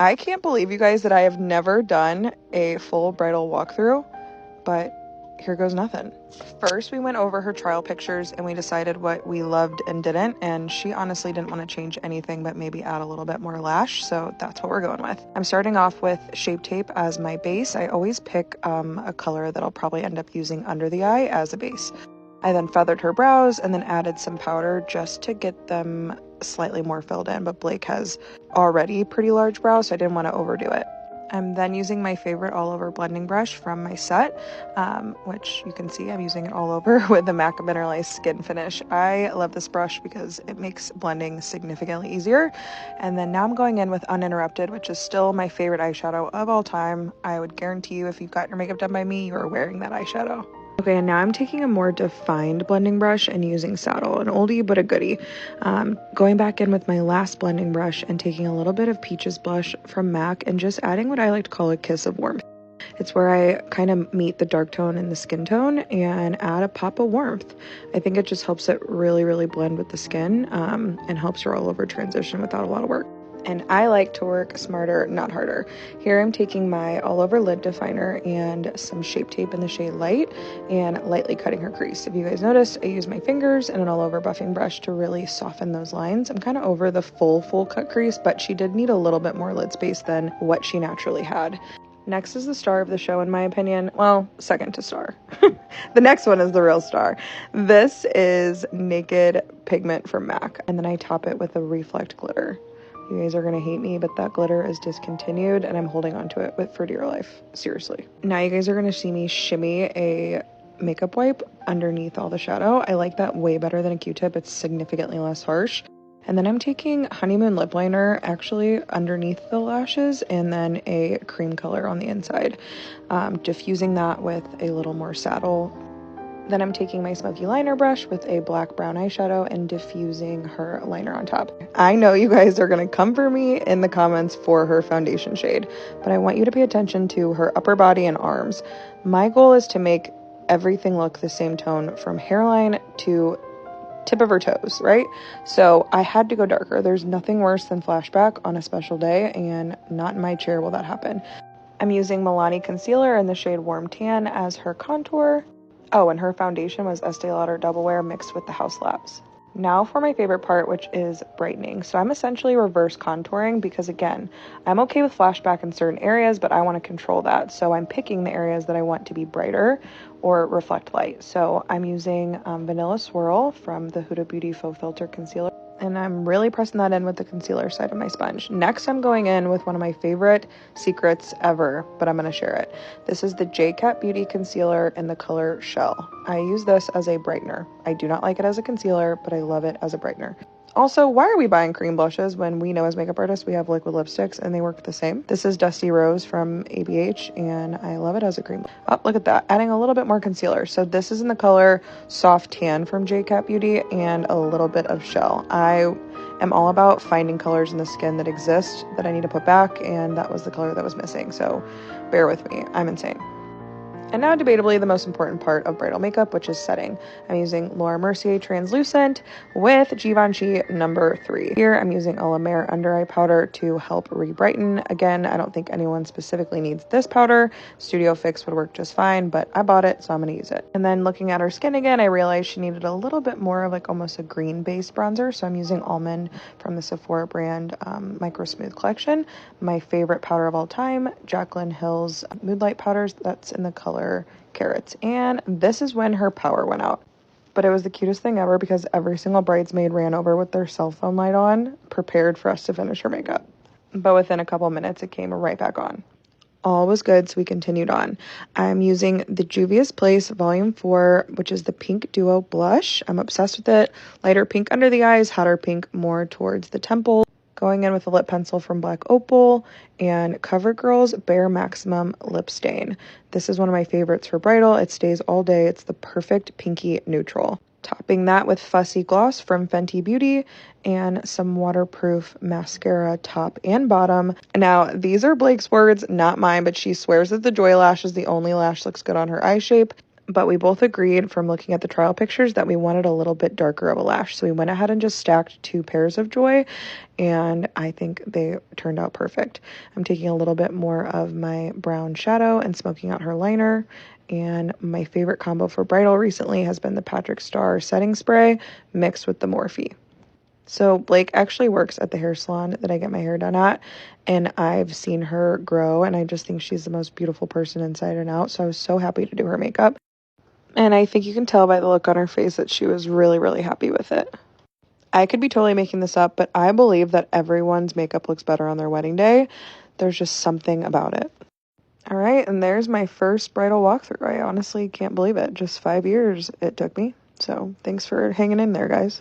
I can't believe, you guys, that I have never done a full bridal walkthrough, but here goes nothing. First, we went over her trial pictures and we decided what we loved and didn't, and she honestly didn't want to change anything but maybe add a little bit more lash, so that's what we're going with. I'm starting off with Shape Tape as my base. I always pick a color that I'll probably end up using under the eye as a base. I then feathered her brows and then added some powder just to get them slightly more filled in, but Blake has already pretty large brows, so I didn't want to overdo it. I'm then using my favorite all over blending brush from my set, which you can see I'm using it all over with the MAC Mineralized Skin Finish. I love this brush because it makes blending significantly easier. And then now I'm going in with Uninterrupted, which is still my favorite eyeshadow of all time. I would guarantee you, if you've got your makeup done by me, you are wearing that eyeshadow. Okay, and now I'm taking a more defined blending brush and using Saddle, an oldie but a goodie. Going back in with my last blending brush and taking a little bit of Peaches blush from MAC and just adding what I like to call a kiss of warmth. It's where I kind of meet the dark tone and the skin tone and add a pop of warmth. I think it just helps it really, really blend with the skin and helps your all over transition without a lot of work. And I like to work smarter, not harder. Here I'm taking my all over lid definer and some Shape Tape in the shade Light and lightly cutting her crease. If you guys noticed, I use my fingers and an all over buffing brush to really soften those lines. I'm kind of over the full cut crease, but she did need a little bit more lid space than what she naturally had. Next is the star of the show, in my opinion. Well, second to star. The next one is the real star. This is Naked Pigment from MAC, and then I top it with a Reflect glitter. You guys are gonna hate me, but that glitter is discontinued and I'm holding on to it for dear life. Seriously. Now you guys are gonna see me shimmy a makeup wipe underneath all the shadow. I like that way better than a Q-tip. It's significantly less harsh. And then I'm taking Honeymoon lip liner actually underneath the lashes and then a cream color on the inside. Diffusing that with a little more Saddle. Then I'm taking my smoky liner brush with a black brown eyeshadow and diffusing her liner on top. I know you guys are going to come for me in the comments for her foundation shade, but I want you to pay attention to her upper body and arms. My goal is to make everything look the same tone from hairline to tip of her toes, right? So I had to go darker. There's nothing worse than flashback on a special day, and not in my chair will that happen. I'm using Milani Concealer in the shade Warm Tan as her contour. Oh, and her foundation was Estee Lauder Double Wear mixed with the House Labs. Now for my favorite part, which is brightening. So I'm essentially reverse contouring because, again, I'm okay with flashback in certain areas, but I want to control that. So I'm picking the areas that I want to be brighter or reflect light. So I'm using Vanilla Swirl from the Huda Beauty Faux Filter Concealer. And I'm really pressing that in with the concealer side of my sponge. Next, I'm going in with one of my favorite secrets ever, but I'm going to share it. This is the J-Cat Beauty Concealer in the color Shell. I use this as a brightener. I do not like it as a concealer, but I love it as a brightener. Also, why are we buying cream blushes when we know as makeup artists we have liquid lipsticks and they work the same? This is Dusty Rose from ABH and I love it as a cream. Oh, look at that. Adding a little bit more concealer. So this is in the color Soft Tan from J-Cat Beauty and a little bit of Shell. I am all about finding colors in the skin that exist that I need to put back, and that was the color that was missing. So bear with me. I'm insane. And now debatably the most important part of bridal makeup, which is setting. I'm using Laura Mercier Translucent with Givenchy No. 3. Here I'm using a La Mer under eye powder to help re-brighten. Again, I don't think anyone specifically needs this powder. Studio Fix would work just fine, but I bought it, so I'm going to use it. And then looking at her skin again, I realized she needed a little bit more of like almost a green based bronzer, so I'm using Almond from the Sephora brand Micro Smooth Collection. My favorite powder of all time, Jaclyn Hill's Moonlight Powders. That's in the color Carrots, and this is when her power went out. But it was the cutest thing ever because every single bridesmaid ran over with their cell phone light on, prepared for us to finish her makeup. But within a couple minutes it came right back on. All was good, so we continued on. I'm using the Juvia's Place Volume 4, which is the Pink Duo Blush. I'm obsessed with it. Lighter pink under the eyes, hotter pink more towards the temple. Going in with a lip pencil from Black Opal and CoverGirl's Bare Maximum Lip Stain. This is one of my favorites for bridal. It stays all day. It's the perfect pinky neutral. Topping that with Fussy Gloss from Fenty Beauty and some waterproof mascara top and bottom. Now, these are Blake's words, not mine, but she swears that the Joy Lash is the only lash looks good on her eye shape. but we both agreed from looking at the trial pictures that we wanted a little bit darker of a lash. So we went ahead and just stacked 2 pairs of Joy, and I think they turned out perfect. I'm taking a little bit more of my brown shadow and smoking out her liner. And my favorite combo for bridal recently has been the Patrick Starr setting spray mixed with the Morphe. So Blake actually works at the hair salon that I get my hair done at, and I've seen her grow, and I just think she's the most beautiful person inside and out. So I was so happy to do her makeup. And I think you can tell by the look on her face that she was really, really happy with it. I could be totally making this up, but I believe that everyone's makeup looks better on their wedding day. There's just something about it. All right, and there's my first bridal walkthrough. I honestly can't believe it. Just 5 years it took me. So thanks for hanging in there, guys.